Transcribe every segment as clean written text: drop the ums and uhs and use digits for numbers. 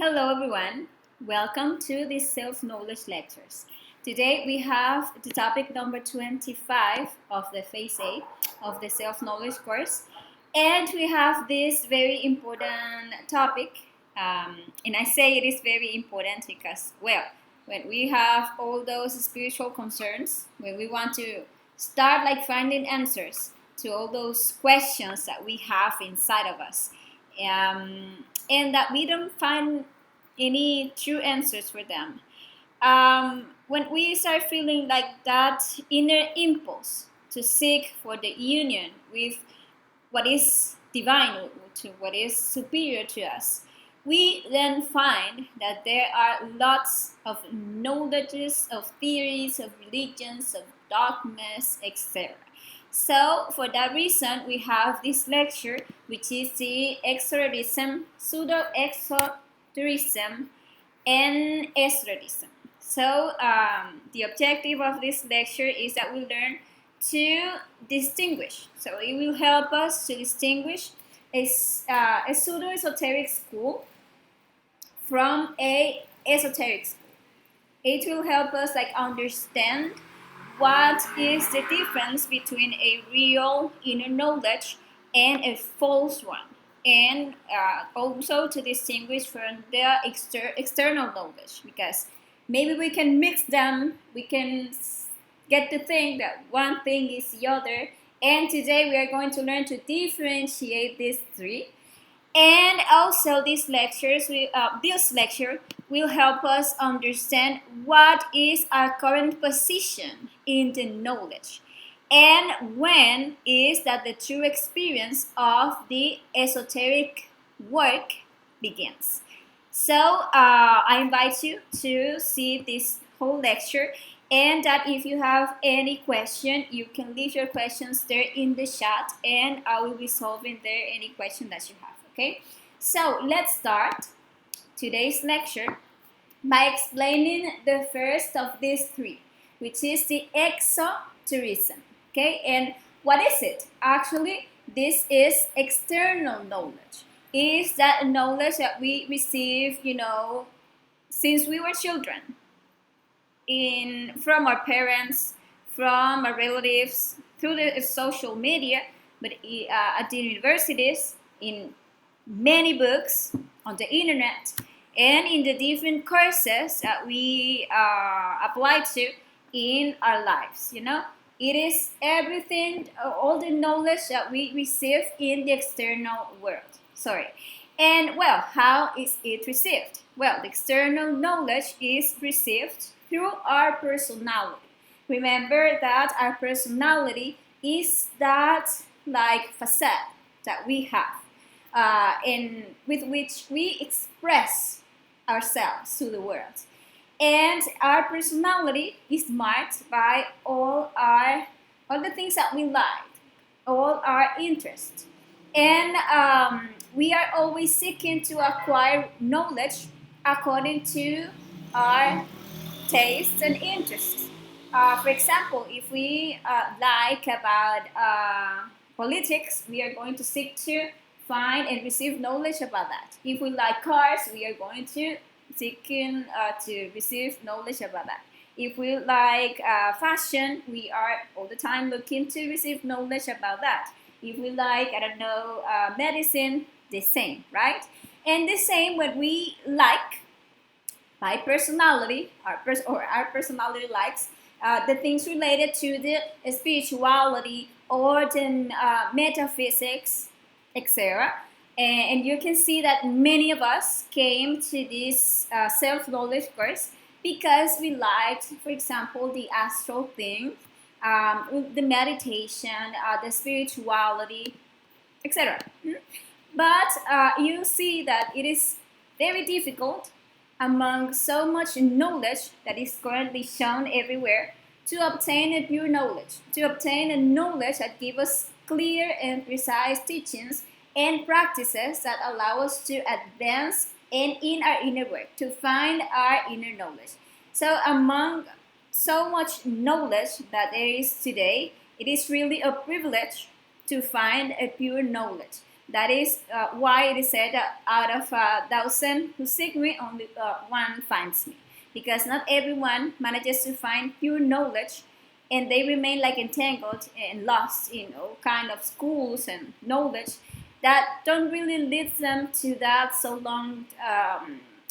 Hello everyone, welcome to these self-knowledge lectures. Today we have the topic number 25 of the phase A of the self-knowledge course, and we have this very important topic, and I say it is very important because, well, when we have all those spiritual concerns, when we want to start like finding answers to all those questions that we have inside of us, and that we don't find any true answers for them. When we start feeling like that inner impulse to seek for the union with what is divine, to what is superior to us, we then find that there are lots of knowledges, of theories, of religions, of dogmas, etc. So, for that reason, we have this lecture, which is the Exotericism, Pseudo-Esotericism, and Esotericism. So, the objective of this lecture is that we learn to distinguish. So, it will help us to distinguish a pseudo-esoteric school from a esoteric school. It will help us understand what is the difference between a real inner knowledge and a false one, and also to distinguish from the external knowledge, because maybe we can mix them, we can get to think that one thing is the other, and today we are going to learn to differentiate these three. And also this lecture will help us understand what is our current position in the knowledge, and when is that the true experience of the esoteric work begins. So I invite you to see this whole lecture, and that if you have any question, you can leave your questions there in the chat, and I will be solving there any question that you have. Okay, so let's start today's lecture by explaining the first of these three, which is the exotericism. Okay, and what is it? Actually, this is external knowledge. It is that knowledge that we receive, since we were children, from our parents, from our relatives, through the social media, but at the universities, in many books on the internet, and in the different courses that we apply to in our lives. It is everything, all the knowledge that we receive in the external world. And well, how is it received? Well, the external knowledge is received through our personality. Remember that our personality is that facade that we have, and with which we express ourselves to the world. And our personality is marked by all the things that we like, all our interests. And we are always seeking to acquire knowledge according to our tastes and interests. For example, if we like about politics, we are going to seek to find and receive knowledge about that. If we like cars, we are going to seeking to receive knowledge about that. If we like fashion, we are all the time looking to receive knowledge about that. If we like, medicine, the same, right? And the same when we like, by personality, our personality likes the things related to the spirituality or the metaphysics, etc. And you can see that many of us came to this self-knowledge course because we liked, for example, the astral thing, the meditation, the spirituality, etc. But you see that it is very difficult, among so much knowledge that is currently shown everywhere, to obtain a pure knowledge, to obtain a knowledge that gives us clear and precise teachings and practices that allow us to advance and in our inner work, to find our inner knowledge. So among so much knowledge that there is today, it is really a privilege to find a pure knowledge, That is why it is said that out of 1,000 who seek me, only one finds me. Because not everyone manages to find pure knowledge, and they remain like entangled and lost in all kind of schools and knowledge that don't really lead them to that so long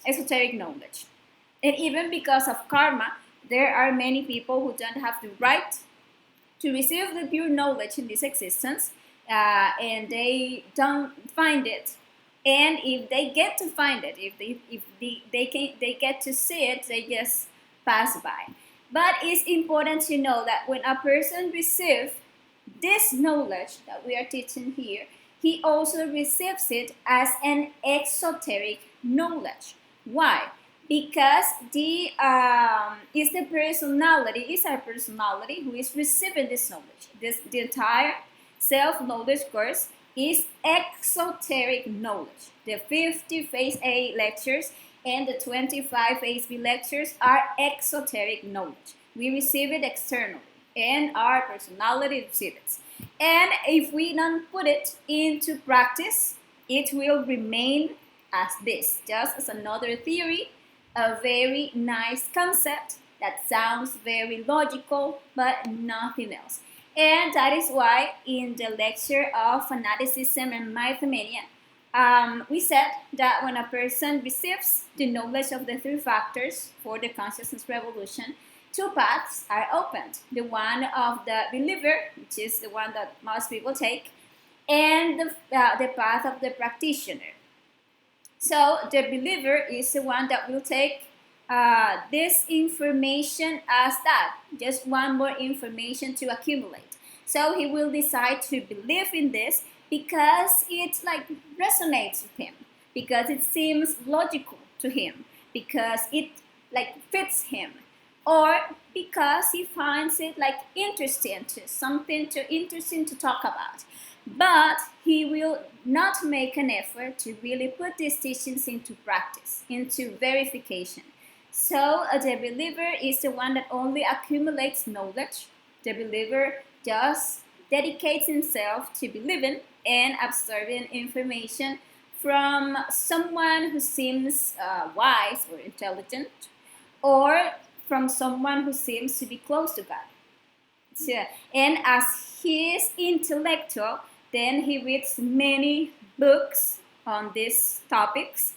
esoteric knowledge. And even because of karma, there are many people who don't have the right to receive the pure knowledge in this existence, and they don't find it. And if they get to find it, they get to see it, they just pass by. But it's important to know that when a person receives this knowledge that we are teaching here, he also receives it as an exoteric knowledge. Why? Because is our personality who is receiving this knowledge. The entire self-knowledge course is exoteric knowledge. The 50 phase A lectures and the 25 phase B lectures are exoteric knowledge. We receive it externally, and our personality receives it. And if we don't put it into practice, it will remain as this, just as another theory, a very nice concept that sounds very logical, but nothing else. And that is why in the lecture of fanaticism and mythomania, we said that when a person receives the knowledge of the three factors for the consciousness revolution, two paths are opened. The one of the believer, which is the one that most people take, and the path of the practitioner. So the believer is the one that will take this information as that, just one more information to accumulate. So he will decide to believe in this because it like resonates with him, because it seems logical to him, because it like fits him, or because he finds it like interesting to talk about. But he will not make an effort to really put these teachings into practice, into verification. So the believer is the one that only accumulates knowledge. The believer just dedicates himself to believing and absorbing information from someone who seems wise or intelligent, or from someone who seems to be close to God. So, and as he is intellectual, then he reads many books on these topics,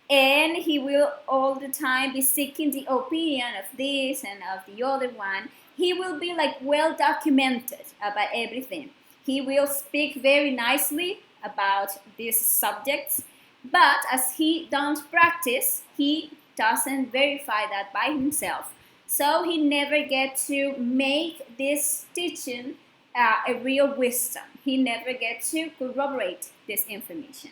and he will all the time be seeking the opinion of this and of the other one. He will be like well documented about everything. He will speak very nicely about these subjects, but as he don't practice, he doesn't verify that by himself. So he never gets to make this teaching a real wisdom. He never gets to corroborate this information.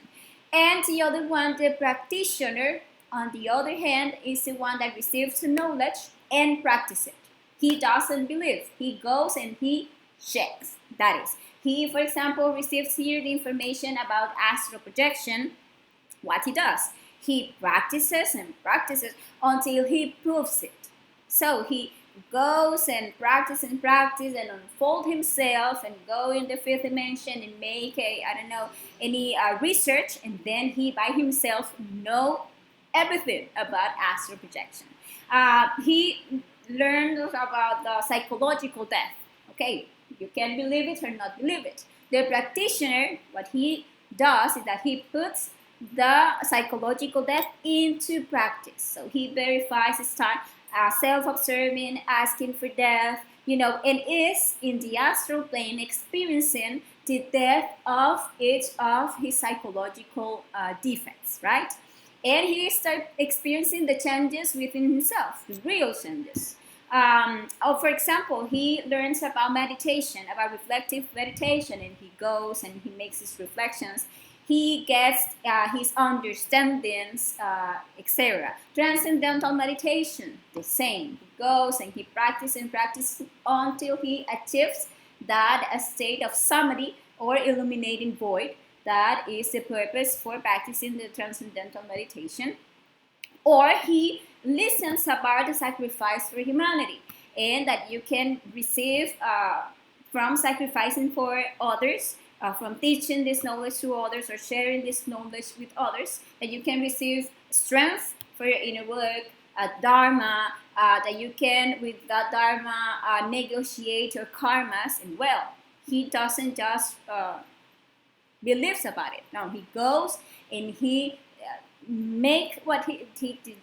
And the other one, the practitioner, on the other hand, is the one that receives the knowledge and practices it. He doesn't believe. He goes and he checks. That is, he, for example, receives here the information about astral projection. What he does, he practices and practices until he proves it. So he goes and practice and unfold himself and go in the fifth dimension and make any research, and then he by himself know everything about astral projection. He learns about the psychological death. Okay, you can believe it or not believe it. The practitioner, what he does is that he puts the psychological death into practice. So he verifies his time, self-observing, asking for death, and is in the astral plane experiencing the death of each of his psychological defects, right? And he starts experiencing the changes within himself, the real changes. For example, he learns about meditation, about reflective meditation, and he goes and he makes his reflections. He gets his understandings, etc. Transcendental meditation, the same. He goes and he practices until he achieves that state of samadhi or illuminating void. That is the purpose for practicing the transcendental meditation. Or he listens about the sacrifice for humanity, and that you can receive from sacrificing for others, from teaching this knowledge to others or sharing this knowledge with others, that you can receive strength for your inner work, dharma, that you can, with that dharma, negotiate your karmas. And well, he doesn't just believes about it. No, he goes and he make what he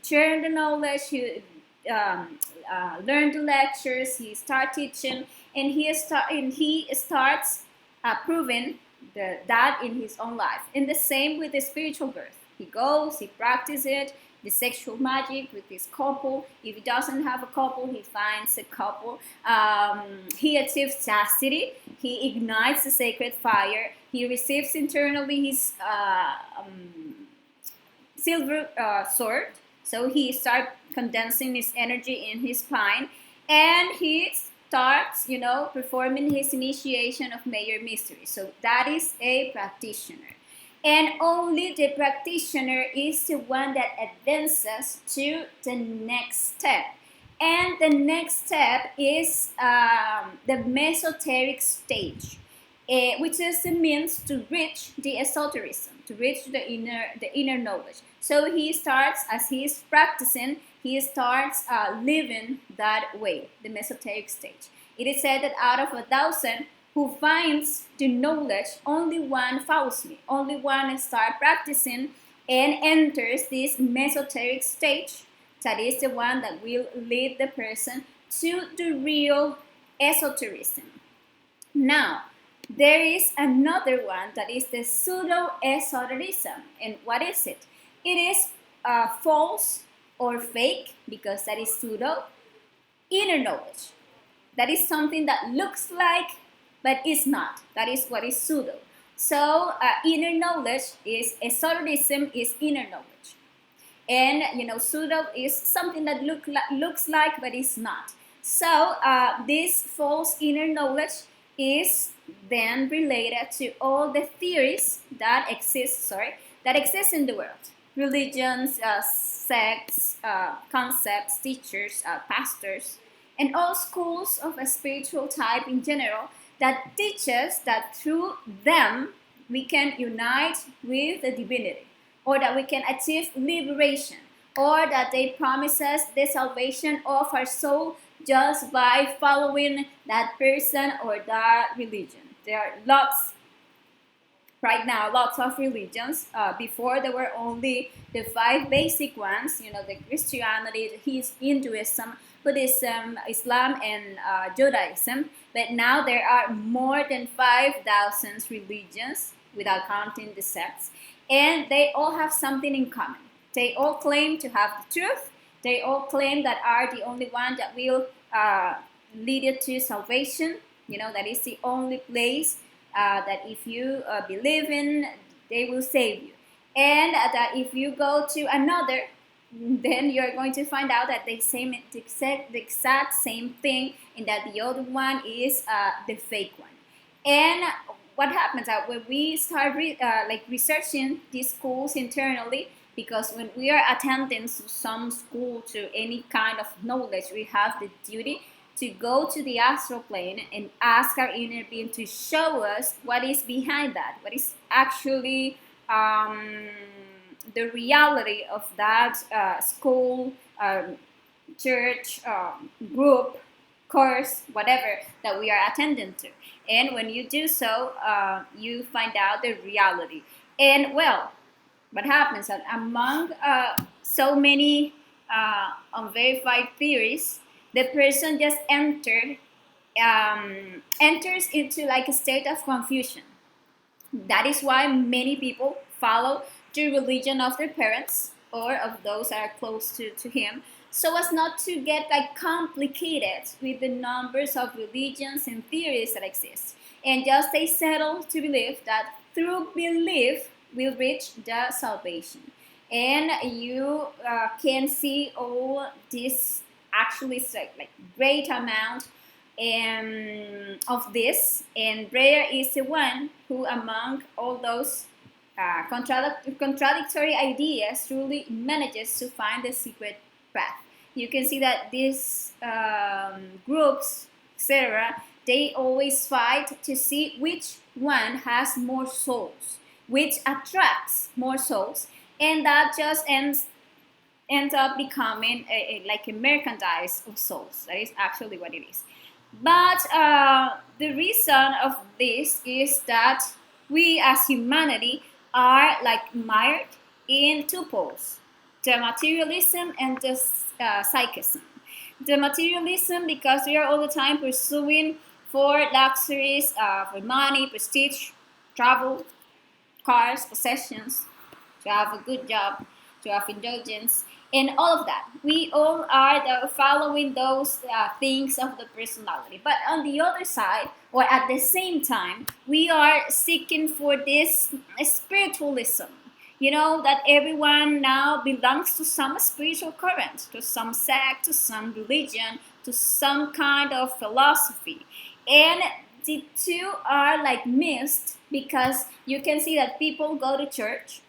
churn the knowledge. He learn the lectures. He start teaching, and he starts proving that in his own life. And the same with the spiritual birth. He goes, he practices it, the sexual magic with his couple. If he doesn't have a couple, he finds a couple. He achieves chastity. He ignites the sacred fire. He receives internally his silver sword. So he starts condensing his energy in his spine, and he starts, performing his initiation of major mysteries. So that is a practitioner. And only the practitioner is the one that advances to the next step. And the next step is the mesoteric stage, which is the means to reach the esotericism, to reach the inner knowledge. So he starts, as he is practicing, he starts living that way, the mesoteric stage. It is said that out of 1,000 who finds the knowledge, only one follows me. Only one starts practicing and enters this mesoteric stage. That is the one that will lead the person to the real esotericism. Now, there is another one that is the pseudo-esotericism. And what is it? It is false or fake, because that is pseudo, inner knowledge. That is something that looks like, but is not. That is what is pseudo. So inner knowledge is, esotericism is inner knowledge. And, pseudo is something that looks like, but is not. So this false inner knowledge is then related to all the theories that exist in the world. Religions, sects, concepts, teachers, pastors, and all schools of a spiritual type in general that teaches that through them we can unite with the divinity, or that we can achieve liberation, or that they promise us the salvation of our soul just by following that person or that religion. There are lots of religions. Before there were only the 5 basic ones, the Christianity, the Hinduism, Buddhism, Islam, and Judaism. But now there are more than 5,000 religions, without counting the sects, and they all have something in common. They all claim to have the truth. They all claim that are the only one that will lead you to salvation. That is the only place that if you believe in, they will save you. And that if you go to another, then you're going to find out that they say the exact same thing, and that the other one is the fake one. And what happens when we start researching these schools internally, because when we are attending to some school, to any kind of knowledge, we have the duty to go to the astral plane and ask our inner being to show us what is behind that, what is actually the reality of that school, church, group, course, whatever that we are attending to. And when you do so, you find out the reality. And well, what happens that among so many unverified theories, the person just enters into like a state of confusion. That is why many people follow the religion of their parents or of those that are close to him, so as not to get complicated with the numbers of religions and theories that exist, and just they settle to believe that through belief will reach the salvation. And you can see all this actually great amount of this, and rare is the one who among all those contradictory ideas truly manages to find the secret path. You can see that these groups, etc., they always fight to see which one has more souls, which attracts more souls, and that just ends up becoming like a merchandise of souls. That is actually what it is. But the reason of this is that we as humanity are like mired in two poles, the materialism and the psychism. The materialism, because we are all the time pursuing for luxuries, for money, prestige, travel, cars, possessions, to have a good job, to have indulgence, and all of that. We all are following those things of the personality. But on the other side, or at the same time, we are seeking for this spiritualism. You know, that everyone now belongs to some spiritual current, to some sect, to some religion, to some kind of philosophy. And the two are like mixed, because you can see that people go to church,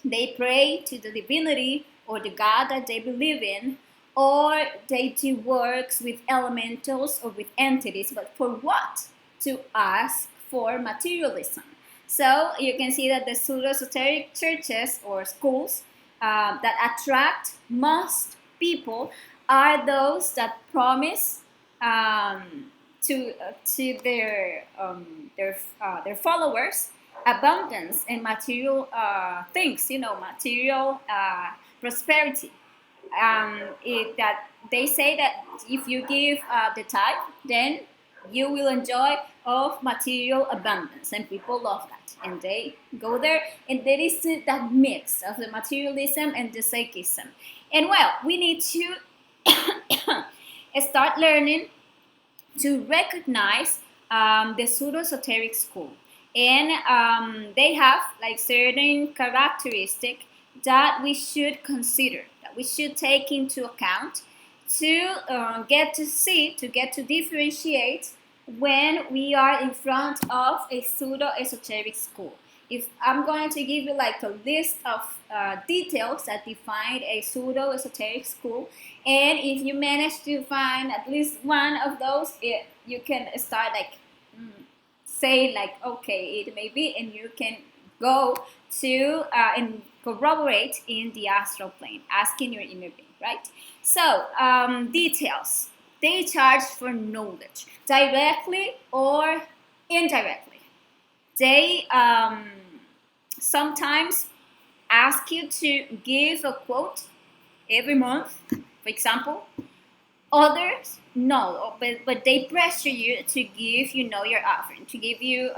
they pray to the divinity or the God that they believe in, or they do works with elementals or with entities. But for what? To ask for materialism. So you can see that the pseudo-esoteric churches or schools that attract most people are those that promise to their followers abundance and material things, material prosperity. That they say that if you give the tithe, then you will enjoy of material abundance, and people love that, and they go there, and there is that mix of the materialism and the psychism. And well, we need to start learning to recognize the pseudo-esoteric school, and they have like certain characteristics that we should consider, that we should take into account to get to differentiate when we are in front of a pseudo-esoteric school. If I'm going to give you like a list of details that define a pseudo-esoteric school, and if you manage to find at least one of those, you can start like say like, okay, it may be, and you can go to and corroborate in the astral plane, asking your inner being, right? So, details. They charge for knowledge, directly or indirectly. They sometimes ask you to give a quote every month, for example. Others, no, but they pressure you to give, your offering, to give you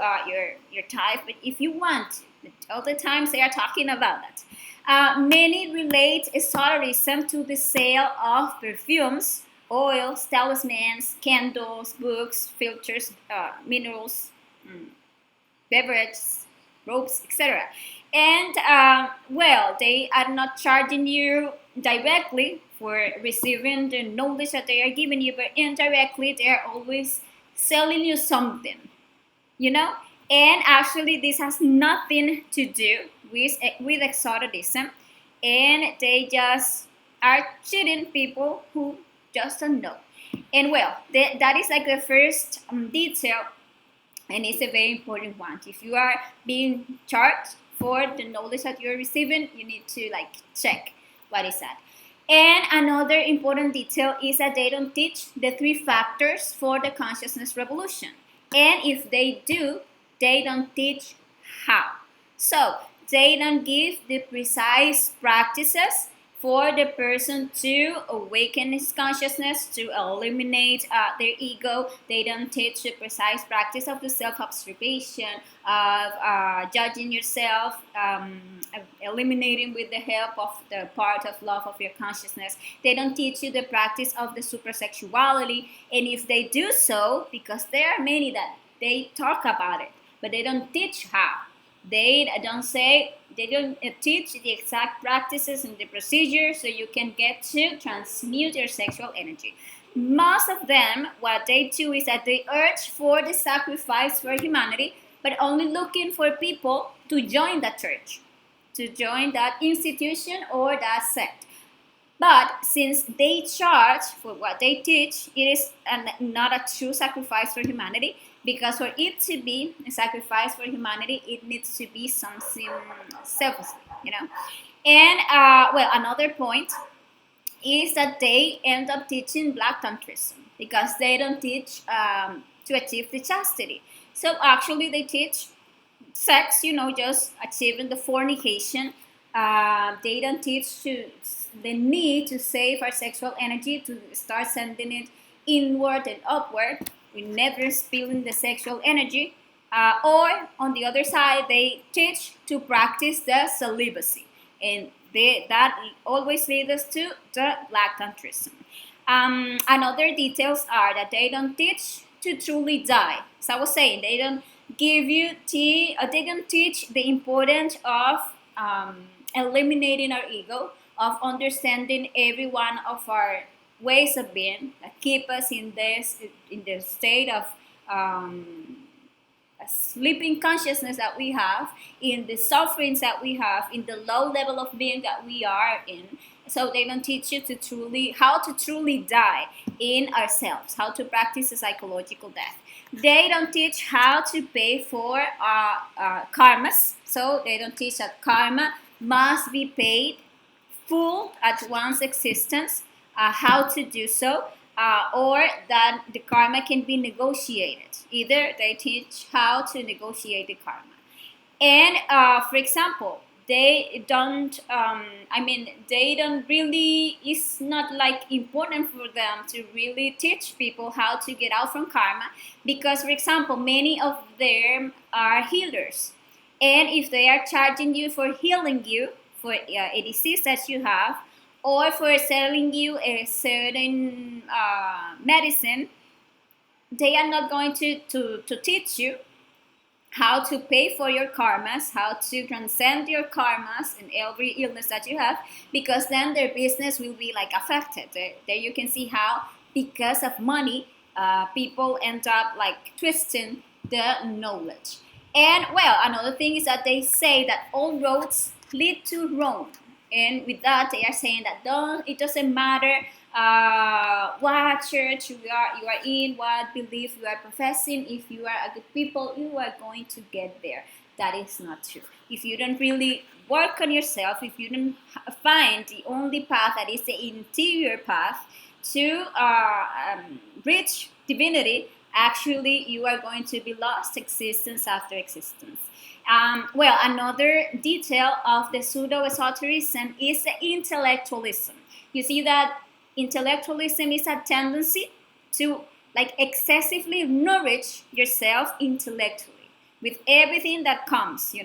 your tithe. But if you want, all the times they are talking about that. Many relate esotericism to the sale of perfumes, oils, talismans, candles, books, filters, minerals, beverages, ropes, etc. And well, they are not charging you directly for receiving the knowledge that they are giving you, but indirectly they are always selling you something, And actually, this has nothing to do with exotericism, and they just are cheating people who just don't know. And well, that is like the first detail, and it's a very important one. If you are being charged for the knowledge that you're receiving, you need to like check what is that. And another important detail is that they don't teach the 3 factors for the consciousness revolution. And if they do, they don't teach how. So they don't give the precise practices for the person to awaken his consciousness, to eliminate their ego. They don't teach the precise practice of the self-observation, of judging yourself, eliminating with the help of the part of love of your consciousness. They don't teach you the practice of the supersexuality. And if they do so, because there are many that they talk about it, but they don't teach how. They don't teach the exact practices and the procedures so you can get to transmute your sexual energy. Most of them, what they do is that they urge for the sacrifice for humanity, but only looking for people to join that church, to join that institution or that sect. But since they charge for what they teach, it is not a true sacrifice for humanity, because for it to be a sacrifice for humanity, it needs to be something selflessly, you know. And well, another point is that they end up teaching black tantrism because they don't teach to achieve the chastity. So actually, they teach sex, just achieving the fornication. They don't teach to the need to save our sexual energy, to start sending it inward and upward. We never spilling the sexual energy. Or on the other side, they teach to practice the celibacy, and that always leads us to the black tantrism. And other details are that they don't teach to truly die. As I was saying, they don't give you they don't teach the importance of eliminating our ego, of understanding every one of our ways of being that keep us in the state of a sleeping consciousness that we have, in the sufferings that we have, in the low level of being that we are in. So they don't teach you how to truly die in ourselves, how to practice a psychological death. They don't teach how to pay for karmas. So they don't teach that karma must be paid full at one's existence, how to do so, or that the karma can be negotiated. Either they teach how to negotiate the karma. And for example, they don't really, it's not like important for them to really teach people how to get out from karma, because for example, many of them are healers, and if they are charging you for healing you for a disease that you have, or for selling you a certain medicine, they are not going to teach you how to pay for your karmas, how to transcend your karmas and every illness that you have, because then their business will be like affected. There you can see how, because of money, people end up like twisting the knowledge. And well, another thing is that they say that all roads lead to Rome. And with that, they are saying that it doesn't matter what church you are in, what belief you are professing. If you are a good people, you are going to get there. That is not true. If you don't really work on yourself, if you don't find the only path that is the interior path to reach divinity, actually you are going to be lost existence after existence. Well, another detail of the pseudo-esotericism is the intellectualism. You see that intellectualism is a tendency to like excessively nourish yourself intellectually with everything that comes, you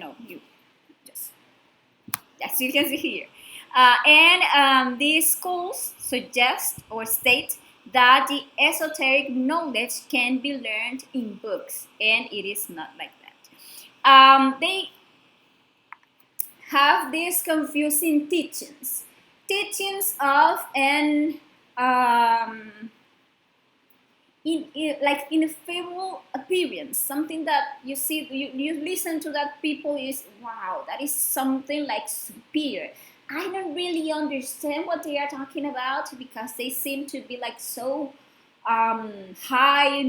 just, as you can see here. And these schools suggest or state that the esoteric knowledge can be learned in books, and it is not like that. They have these confusing teachings of an ineffable appearance, something that you see, you listen to that people is, wow, that is something like superior. I don't really understand what they are talking about, because they seem to be like so high,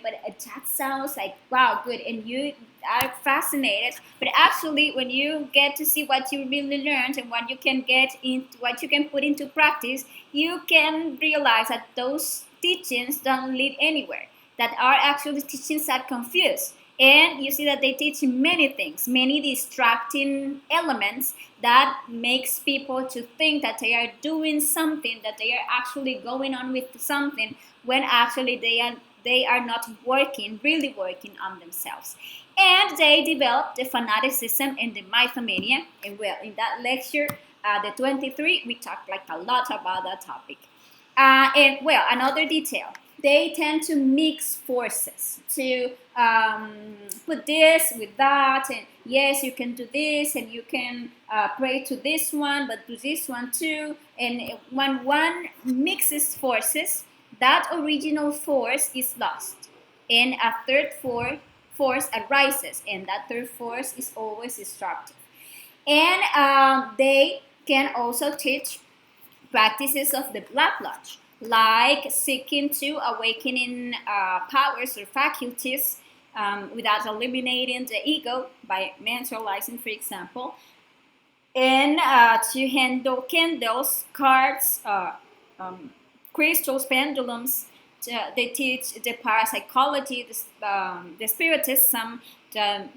but that sounds like, wow, good, and you are fascinated. But actually, when you get to see what you really learned and what you can what you can put into practice, you can realize that those teachings don't lead anywhere, that are actually teachings that confuse. And you see that they teach many things, many distracting elements that makes people to think that they are doing something, that they are actually going on with something, when actually they are not really working on themselves. And they developed the fanaticism and the mythomania. And well, in that lecture, the 23, we talked like a lot about that topic. And well, another detail, they tend to mix forces, to put this with that, and yes, you can do this, and you can pray to this one, but do this one too. And when one mixes forces, that original force is lost, and a third force arises, and that third force is always destructive. And they can also teach practices of the Black Lodge, like seeking to awakening powers or faculties without eliminating the ego by mentalizing, for example, and to handle candles, cards, crystals, pendulums. They teach the parapsychology, the spiritism, the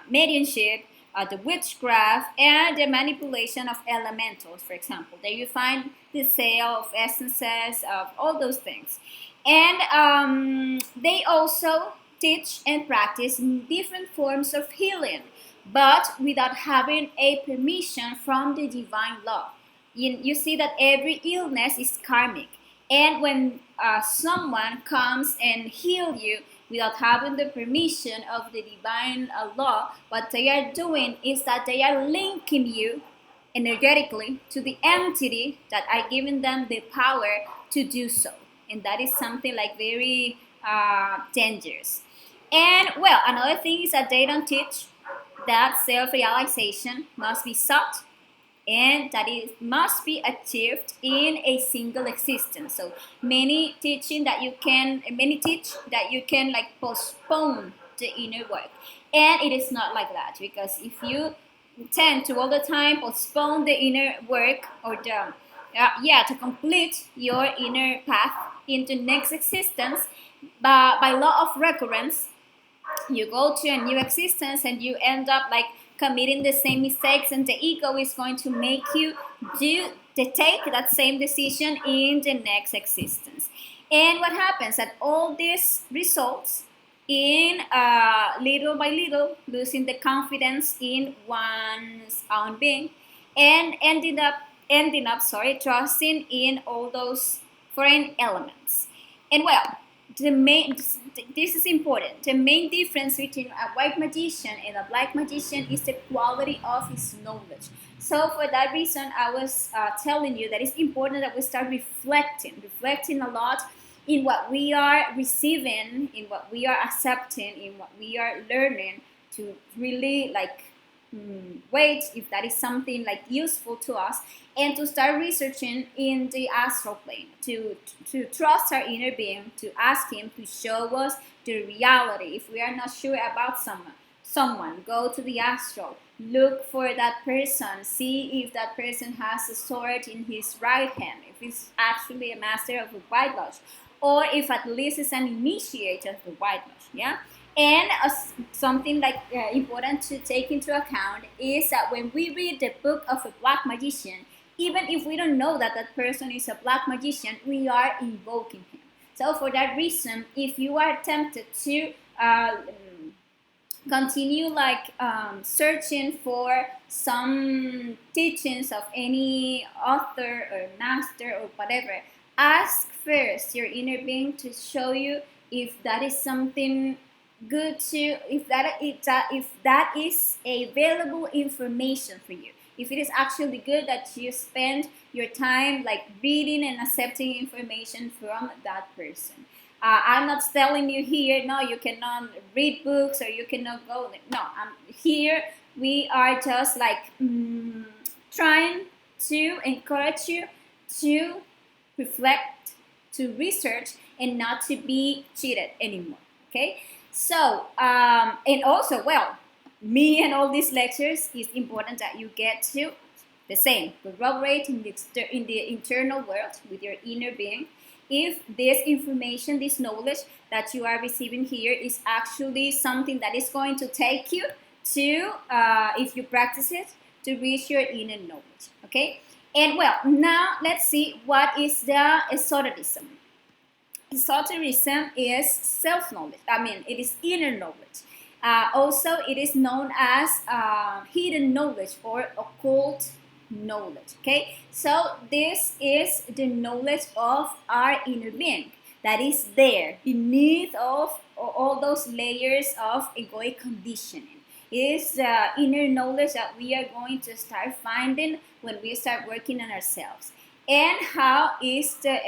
mediumship, the witchcraft, and the manipulation of elementals, for example. There you find the sale of essences, of all those things. And they also teach and practice different forms of healing, but without having a permission from the divine law. You see that every illness is karmic. And when someone comes and heal you without having the permission of the divine law, what they are doing is that they are linking you energetically to the entity that are giving them the power to do so. And that is something like very dangerous. And well, another thing is that they don't teach that self-realization must be sought and that it must be achieved in a single existence. So many teach that you can like postpone the inner work, and it is not like that, because if you tend to all the time postpone the inner work or to complete your inner path into next existence, by law of recurrence, you go to a new existence and you end up like committing the same mistakes, and the ego is going to make you take that same decision in the next existence. And what happens that all this results in little by little losing the confidence in one's own being, and ending up trusting in all those foreign elements. And well, this is important. The main difference between a white magician and a black magician is the quality of his knowledge. So for that reason, I was telling you that it's important that we start reflecting a lot in what we are receiving, in what we are accepting, in what we are learning, to really like wait if that is something like useful to us, and to start researching in the astral plane, to trust our inner being, to ask him to show us the reality. If we are not sure about someone, go to the astral, look for that person, see if that person has a sword in his right hand, if he's actually a master of the White Lodge, or if at least is an initiate of the White Lodge. Yeah. And something like important to take into account is that when we read the book of a black magician, even if we don't know that that person is a black magician, we are invoking him. So for that reason, if you are tempted to continue like searching for some teachings of any author or master or whatever, ask first your inner being to show you if that is something good to, if that is available information for you, if it is actually good that you spend your time like reading and accepting information from that person. I'm not telling you here, no, you cannot read books or you cannot go there. No, here we are just like trying to encourage you to reflect, to research, and not to be cheated anymore. Okay. So, and also, well, me and all these lectures, it's important that you get to the same, corroborate in the internal world with your inner being, if this information, this knowledge that you are receiving here is actually something that is going to take you to, if you practice it, to reach your inner knowledge, okay? And well, now let's see what is the esotericism. Esotericism is self-knowledge. It is inner knowledge. Also, it is known as hidden knowledge or occult knowledge. Okay, so this is the knowledge of our inner being that is there beneath of all those layers of egoic conditioning. It is the inner knowledge that we are going to start finding when we start working on ourselves. And how is the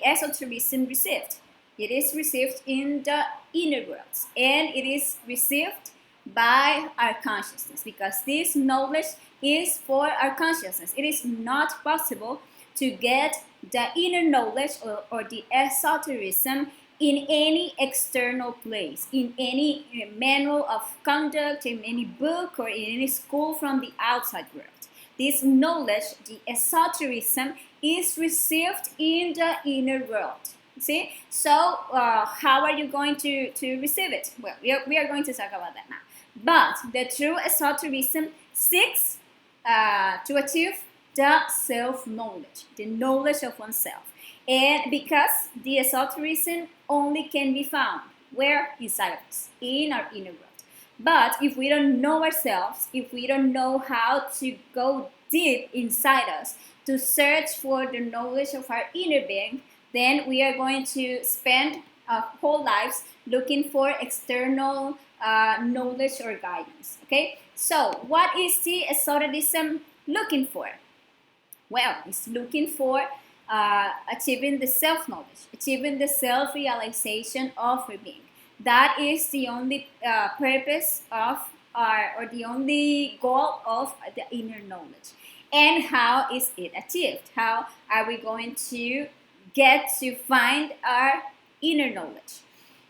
esotericism received? It is received in the inner worlds, and it is received by our consciousness, because this knowledge is for our consciousness. It is not possible to get the inner knowledge or the esotericism in any external place, in any manual of conduct, in any book, or in any school from the outside world. This knowledge, the esotericism, is received in the inner world. See? So, how are you going to receive it? Well, we are going to talk about that now. But the true esotericism seeks to achieve the self-knowledge, the knowledge of oneself. And because the esotericism only can be found where? Inside of us, in our inner world. But if we don't know ourselves, if we don't know how to go deep inside us to search for the knowledge of our inner being, then we are going to spend our whole lives looking for external knowledge or guidance. Okay, so what is the esotericism looking for? Well, it's looking for achieving the self-knowledge, achieving the self-realization of our being. That is the only purpose of or the only goal of the inner knowledge. And how is it achieved? How are we going to get to find our inner knowledge?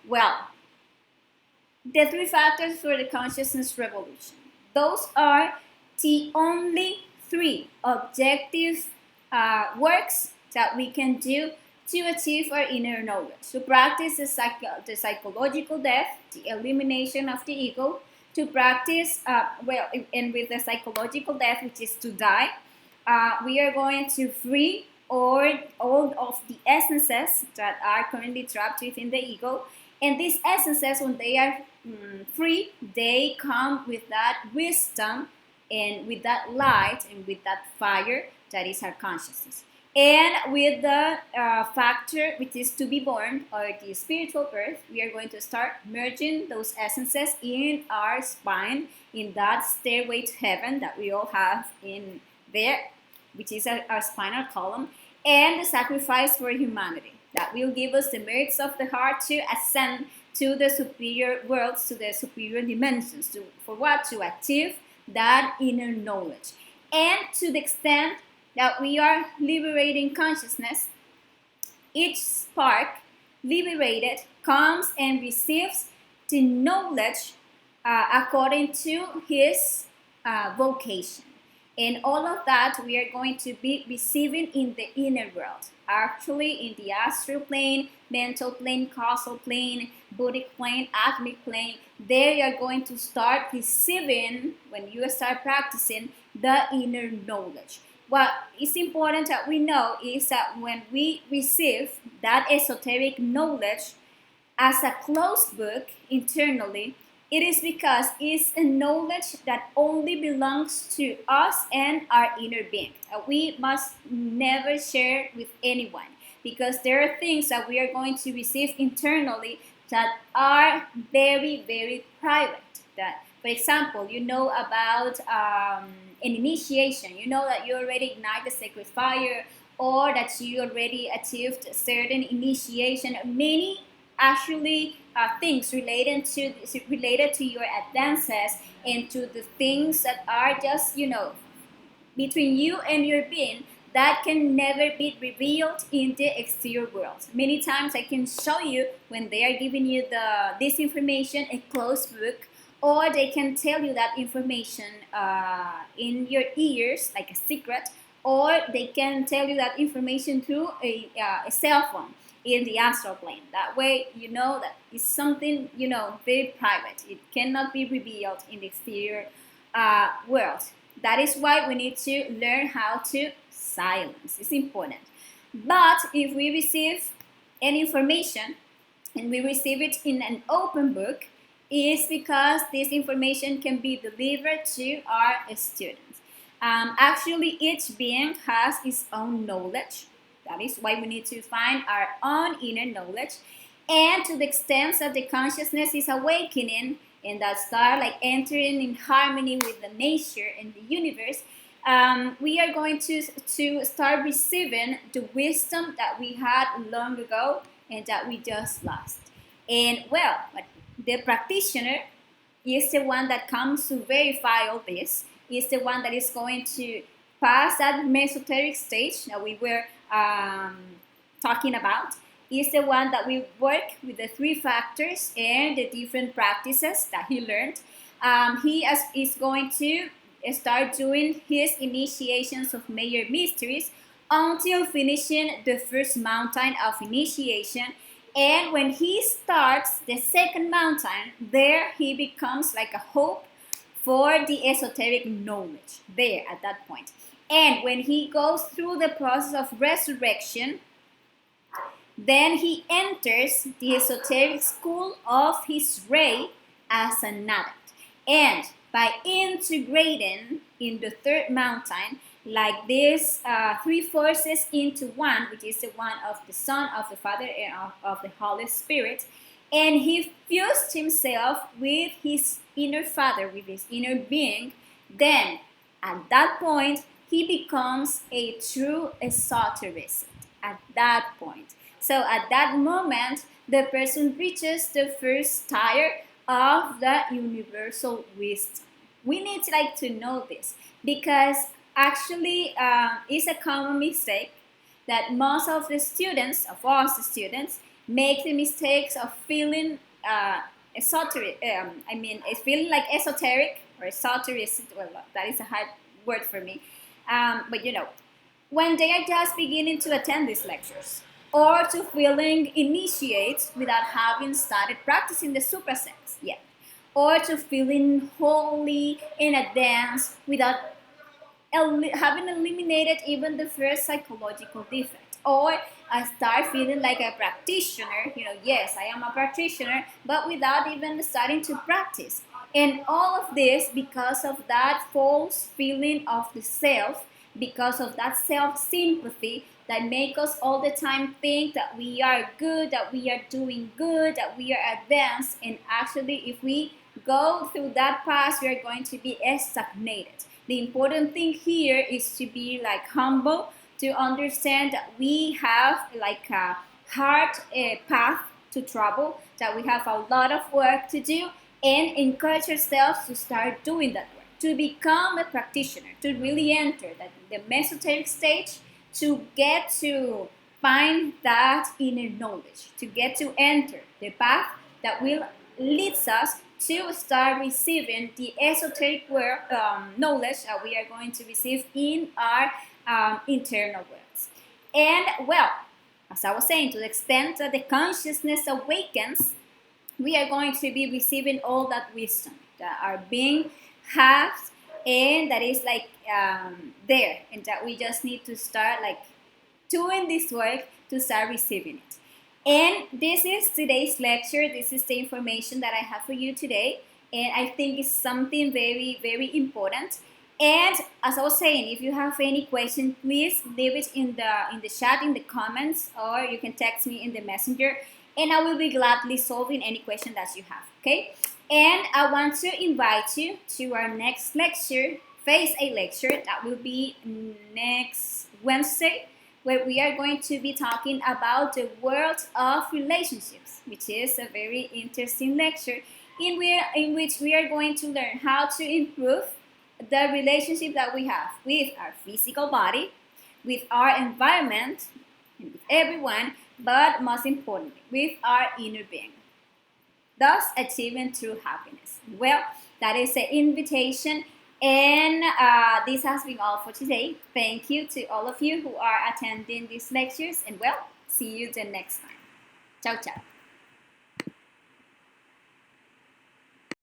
Well, the three factors for the consciousness revolution. Those are the only three objective works that we can do to achieve our inner knowledge. To practice the psychological death, the elimination of the ego, to practice, and with the psychological death, which is to die, we are going to free all of the essences that are currently trapped within the ego. And these essences, when they are free, they come with that wisdom and with that light and with that fire that is our consciousness. And with the factor which is to be born, or the spiritual birth, we are going to start merging those essences in our spine, in that stairway to heaven that we all have in there, which is our spinal column, and the sacrifice for humanity that will give us the merits of the heart to ascend to the superior worlds, to the superior dimensions. For what? To achieve that inner knowledge. And to the extent that we are liberating consciousness, each spark liberated comes and receives the knowledge according to his vocation. And all of that we are going to be receiving in the inner world. Actually, in the astral plane, mental plane, causal plane, buddhic plane, atmic plane, there you are going to start receiving, when you start practicing, the inner knowledge. What is important that we know is that when we receive that esoteric knowledge as a closed book internally, it is because it's a knowledge that only belongs to us and our inner being. We must never share with anyone, because there are things that we are going to receive internally that are very, very private. That, for example, you know about an initiation. You know that you already ignite the sacred fire, or that you already achieved certain initiation. Many actually things related to your advances, and to the things that are just, between you and your being, that can never be revealed in the exterior world. Many times I can show you when they are giving you this information, a closed book, or they can tell you that information in your ears, like a secret, or they can tell you that information through a cell phone in the astral plane. That way, you know that it's something, very private. It cannot be revealed in the exterior world. That is why we need to learn how to silence. It's important. But if we receive any information and we receive it in an open book, is because this information can be delivered to our students. Actually, each being has its own knowledge. That is why we need to find our own inner knowledge. And to the extent that the consciousness is awakening and that start entering in harmony with the nature and the universe, we are going to start receiving the wisdom that we had long ago and that we just lost. And the practitioner is the one that comes to verify all this, is the one that is going to past that mesoteric stage that we were talking about, is the one that we work with the three factors and the different practices that he learned. He is going to start doing his initiations of major mysteries until finishing the first mountain of initiation. And when he starts the second mountain, there he becomes like a hope for the esoteric knowledge there at that point. And when he goes through the process of resurrection, then he enters the esoteric school of his ray as an adept. And by integrating in the third mountain, like these three forces into one, which is the one of the Son, of the Father, and of the Holy Spirit, and he fused himself with his inner Father, with his inner being, then at that point, he becomes a true esotericist at that point. So at that moment, the person reaches the first tier of the universal wisdom. We need to know this, because actually it's a common mistake that most of the students, of us students, make the mistakes of feeling esoteric. It's feeling like esoteric or esotericist. Well, that is a hard word for me. But when they are just beginning to attend these lectures, or to feeling initiates without having started practicing the suprasense yet, or to feeling holy in a dance without having eliminated even the first psychological defect, or start feeling like a practitioner. Yes, I am a practitioner, but without even starting to practice. And all of this because of that false feeling of the self, because of that self-sympathy that make us all the time think that we are good, that we are doing good, that we are advanced. And actually, if we go through that path, we are going to be stagnated. The important thing here is to be humble, to understand that we have a hard path to travel, that we have a lot of work to do, and encourage ourselves to start doing that work, to become a practitioner, to really enter the mesoteric stage, to get to find that inner knowledge, to get to enter the path that will leads us to start receiving the esoteric knowledge that we are going to receive in our internal worlds. And well, as I was saying, to the extent that the consciousness awakens, we are going to be receiving all that wisdom that our being has, and that is there, and that we just need to start doing this work to start receiving it. And this is today's lecture. This is the information that I have for you today, and I think it's something very, very important. And as I was saying, if you have any question, please leave it in the chat, in the comments, or you can text me in the messenger, and I will be gladly solving any question that you have. Okay? And I want to invite you to our next lecture, Phase A lecture, that will be next Wednesday, where we are going to be talking about the world of relationships, which is a very interesting lecture in which we are going to learn how to improve the relationship that we have with our physical body, with our environment, and with everyone, but most importantly, with our inner being, thus achieving true happiness. Well, that is the invitation, and this has been all for today. Thank you to all of you who are attending these lectures, and well, see you the next time. Ciao, ciao.